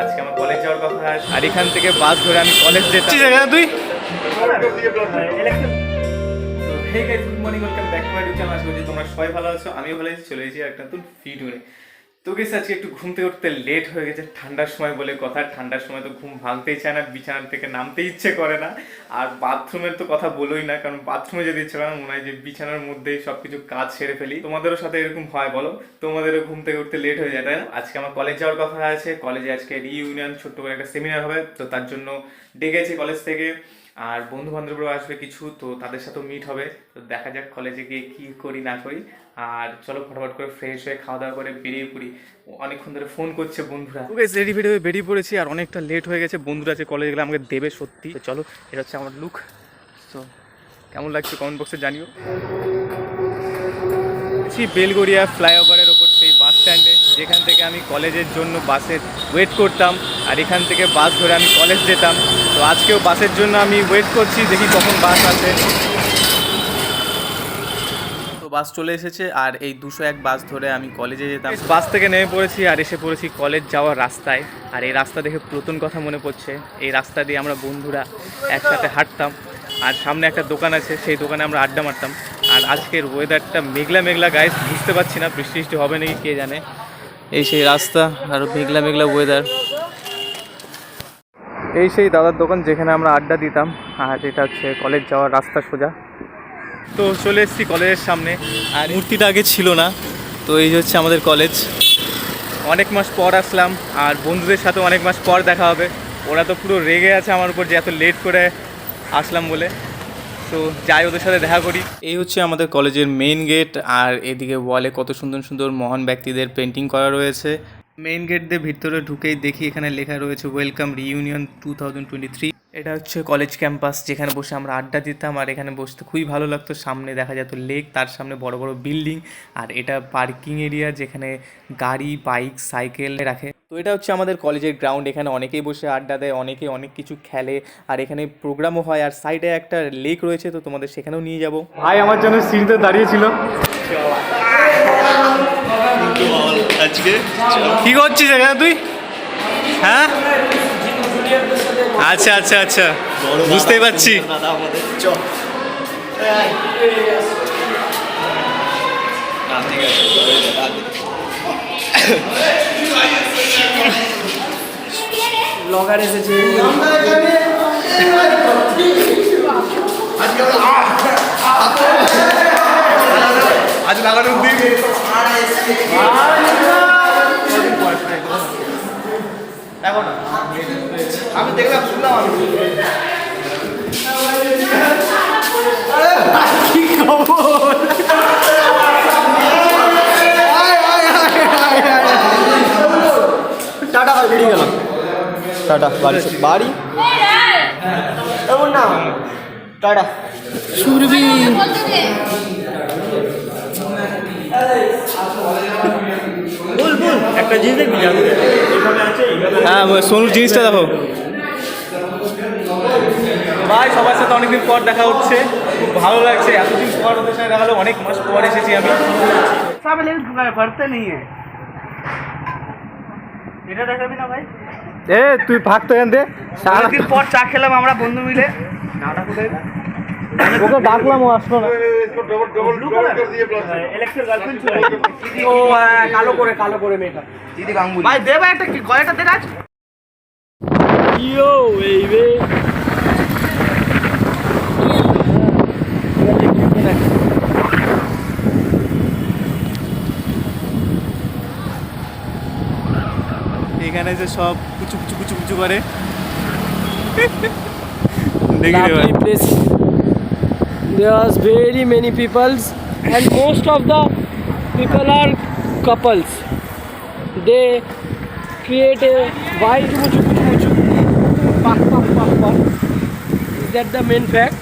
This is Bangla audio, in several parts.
আজকে আমার কলেজ যাওয়ার কথা আছে, আর এখান থেকে বাস ধরে আমি কলেজ যেতাম। তুই hey guys, good morning, welcome back to my YouTube channel. আশা করি তোমরা সবাই ভালো আছো, আমিও ভালো আছি। চলে এসেছি একটা নতুন ভিডিওতে। তো গেছে আজকে একটু ঘুম থেকে উঠতে লেট হয়ে গেছে, ঠান্ডার সময় বলে কথা। ঠান্ডার সময় তো ঘুম ভাঙতেই চায় না, বিছানা থেকে নামতে ইচ্ছে করে না। আর বাথরুমের তো কথা বলোই না, কারণ বাথরুমে যদি ইচ্ছে করে না, মনে হয় যে বিছানার মধ্যেই সবকিছু কাজ সেরে ফেলি। তোমাদেরও সাথে এরকম হয় বলো? তোমাদেরও ঘুম থেকে উঠতে লেট হয়ে যায়, তাই না? আজকে আমার কলেজ যাওয়ার কথা আছে। কলেজে আজকে রিইউনিয়ন, ছোট্ট করে একটা সেমিনার হবে, তো তার জন্য ডেকেছি কলেজ থেকে। আর বন্ধু বান্ধবরাও আসবে কিছু, তো তাদের সাথেও মিট হবে। তো দেখা যাক কলেজে গিয়ে কী করি না করি। আর চলো ফটাফট করে ফ্রেশ হয়ে খাওয়া দাওয়া করে বেরিয়ে পড়ি। অনেকক্ষণ ধরে ফোন করছে বন্ধুরা। রেডি ফেডি হয়ে বেরিয়ে পড়েছি, আর অনেকটা লেট হয়ে গেছে। বন্ধুরা আছে কলেজে গেলে আমাকে দেবে সত্যি। তো চলো, এটা হচ্ছে আমার লুক। তো কেমন লাগছে কমেন্ট বক্সে জানিও। বেলগড়িয়া ফ্লাইওভারের ওপর সেই বাস স্ট্যান্ডে, যেখান থেকে আমি কলেজের জন্য বাসের ওয়েট করতাম, আর এখান থেকে বাস ধরে আমি কলেজ যেতাম। তো আজকেও বাসের জন্য আমি ওয়েট করছি, দেখি কখন বাস আসে। তো বাস চলে এসেছে, আর এই 201 বাস ধরে আমি কলেজে যেতাম। বাস থেকে নেমে পড়েছি আর এসে পড়েছি কলেজ যাওয়ার রাস্তায়। আর এই রাস্তা দেখে নতুন কথা মনে পড়ছে। এই রাস্তা দিয়ে আমরা বন্ধুরা একসাথে হাঁটতাম, আর সামনে একটা দোকান আছে, সেই দোকানে আমরা আড্ডা মারতাম। আর আজকের ওয়েদারটা মেঘলা মেঘলা, গাইস বুঝতে পারছি না বৃষ্টি বৃষ্টি হবে নাকি কে জানে। এই সেই রাস্তা, আর মেঘলা মেঘলা ওয়েদার। এই সেই দাদার দোকান যেখানে আমরা আড্ডা দিতাম, আর এটা হচ্ছে কলেজ যাওয়ার রাস্তা সোজা। তো চলে এসেছি কলেজের সামনে, আর মূর্তিটা আগে ছিল না। তো এই হচ্ছে আমাদের কলেজ। অনেক মাস পর আসলাম, আর বন্ধুদের সাথে অনেক মাস পর দেখা হবে। ওরা তো পুরো রেগে আছে আমার উপর যে এত লেট করে আসলাম বলে। তো যাই, ওদের সাথে দেখা করি। এই হচ্ছে আমাদের কলেজের মেইন গেট, আর এদিকে ওয়ালে কত সুন্দর সুন্দর মহান ব্যক্তিদের পেন্টিং করা রয়েছে। মেইন গেট দিয়ে ভিতরে ঢুকেই দেখি এখানে লেখা রয়েছে ওয়েলকাম রিইউনিয়ন 2023। এটা হচ্ছে কলেজ ক্যাম্পাস, যেখানে বসে আমরা আড্ডা দিতাম। আর এখানে বসতে খুবই ভালো লাগতো। সামনে দেখা যেত লেক, তার সামনে বড় বড় বিল্ডিং, আর এটা পার্কিং এরিয়া যেখানে গাড়ি, বাইক, সাইকেল রাখে। তো এটা হচ্ছে আমাদের কলেজের গ্রাউন্ড। এখানে অনেকেই বসে আড্ডা দেয়, অনেকে অনেক কিছু খেলে, আর এখানে প্রোগ্রামও হয়। আর সাইডে একটা লেক রয়েছে, তো তোমাদের সেখানেও নিয়ে যাবো। ভাই আমার জন্য সিঁড়িতে দাঁড়িয়েছিল। আজকে কি করছিস এখানে তুই? হ্যাঁ, আচ্ছা আচ্ছা আচ্ছা, বুঝতেই পারছি। ব্লগার এসেছে। আজ লাগানোর দিন। আমি দেখলাম, শুনলাম কি খবর। টাটা ভাই, বেরিয়ে গেলাম। টাটা, বাড়ি বাড়ি এমন না। টাটা সুরভি। বল বল, একটা জিনিস দেখবি? হ্যাঁ, সোনুর জিনিসটা দেখো। ভাই সবার সাথে অনেকদিন পর দেখা হচ্ছে, খুব ভালো লাগছে। এতদিন পর ওদের সাথে দেখা হলো, অনেক মাস পর এসেছি আমি। পড়তে নেই এটা দেখাবি না ভাই? এ তুই ভাগতো এখান থেকে। সারাদিন পর চা খেলাম আমরা বন্ধু মিলে। নাটা কোথায়? ওকে ডাকলাম, ও আসলো না। ও কালো করে মেয়েটা দিদি গাঙ্গুলি। ভাই দেবা একটা কি গয়টা দে রাজ। ইয়ো বেবি, এখানে যে সব কুচু কুচু কুচু কুচু করে। Lovely place. There are very many peoples, and most of the people are couples. They create a wild muchu muchu muchu. Pak pak pak pak. Is that the main fact?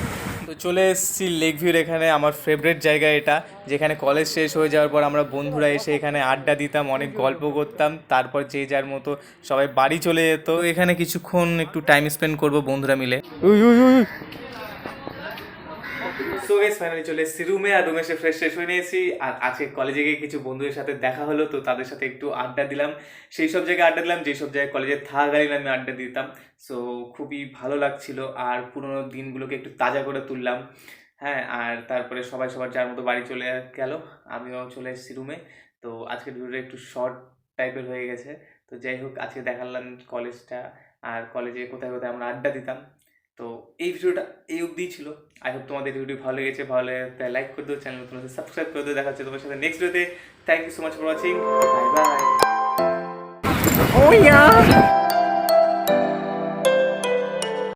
তো চলে এসেছি লেক ভিউর এখানে, আমার ফেভারিট জায়গা এটা, যেখানে কলেজ শেষ হয়ে যাওয়ার পর আমরা বন্ধুরা এসে এখানে আড্ডা দিতাম, অনেক গল্প করতাম, তারপর যে যার মতো সবাই বাড়ি চলে যেত। এখানে কিছুক্ষণ একটু টাইম স্পেন্ড করবো বন্ধুরা মিলে। সো গাইস ফাইনালি চলে এসেছি রুমে, আর রুমে এসে ফ্রেশ হয়ে নিয়েছি। আর আজকে কলেজে গিয়ে কিছু বন্ধুদের সাথে দেখা হলো, তো তাদের সাথে একটু আড্ডা দিলাম। সেই সব জায়গায় আড্ডা দিলাম যেই সব জায়গায় কলেজে থাকাকালীন আমি আড্ডা দিতাম। সো খুবই ভালো লাগছিল, আর পুরোনো দিনগুলোকে একটু তাজা করে তুললাম। হ্যাঁ, আর তারপরে সবাই সবার যার মতো বাড়ি চলে গেল, আমিও চলে এসেছি রুমে। তো আজকের ভিডিওটা একটু শর্ট টাইপের হয়ে গেছে। তো যাই হোক, আজকে দেখালাম কলেজটা, আর কলেজে কোথায় কোথায় আমরা আড্ডা দিতাম। তো এই ভিডিওটা এই অবধি ছিল। আই হোপ তোমাদের ভিডিও ভালো লেগেছে। ভালো লাগলে লাইক করে দিও, চ্যানেল নতুন সাবস্ক্রাইব করে দিও। দেখা হচ্ছে তোমার সাথে নেক্সট ভিডিওতে। Thank you so much for watching. Bye by.